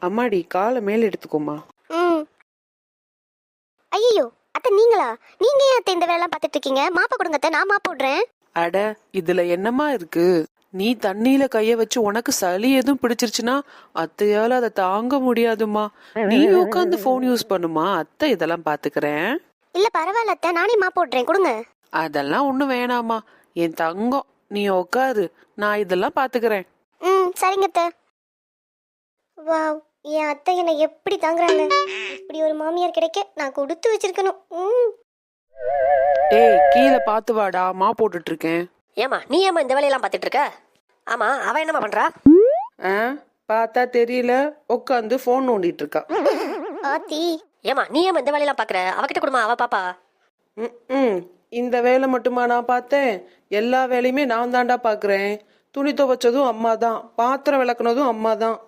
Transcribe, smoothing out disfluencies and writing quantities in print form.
அம்மாடி காலை மேல எடுத்துக்கோமா. ம். ஐயோ அத்தை நீங்களா? நீங்க ஏன் அத்தை இந்த வேலைலாம் பார்த்துட்டு இருக்கீங்க? மாப்ப கொடுங்க அத்தை, நான் மாப்ப விடுறேன். அட இதுல என்னமா இருக்கு? நீ தண்ணியில கைய வச்சு உனக்கு சளி எதுவும் பிடிச்சிருச்சுன்னா அத்தையால அதை தாங்க முடியாதுமா. நீ உட்காந்து போன் யூஸ் பண்ணுமா, அத்தை இதெல்லாம் பாத்துக்கிறேன். இல்ல பரவாயில்ல அத்தை, நானே மாப்ப விடுறேன், கொடுங்க. அதெல்லாம் ஒண்ணும் வேணாமா என் தங்கம், நீ உட்காரு, நான் இதெல்லாம் பாத்துக்கிறேன். ம் சரிங்க அத்தை. வாவ், என் அத்தை என்னை எப்படி தாங்குறாங்க. இப்படி ஒரு மாமியார் கிடைக்க நான் கொடுத்து வச்சிருக்கணும். ம். ஏய் கீழே பாத்து வாடா, மா போட்டுட்டு இருக்கேன். ஏமா நீ ஏமா இந்த வேலையெல்லாம் பார்த்துட்டு இருக்க? ஆமா, அவ என்னமா பண்றா? பார்த்தா தெரியல, உட்காந்து போன் நோண்டிட்டு இருக்கா. ஆத்தி. ஏமா நீ ஏமா இந்த வேலையெல்லாம் பாக்குற? அவகிட்ட கொடுமா, அவ பாப்பா. இந்த வேலை மட்டுமா நான் பார்த்தேன்? எல்லா வேலையுமே நான் தாண்டா பாக்குறேன். துணி துவைச்சதும் அம்மா தான், பாத்திரம் விளக்குனதும் அம்மா தான்.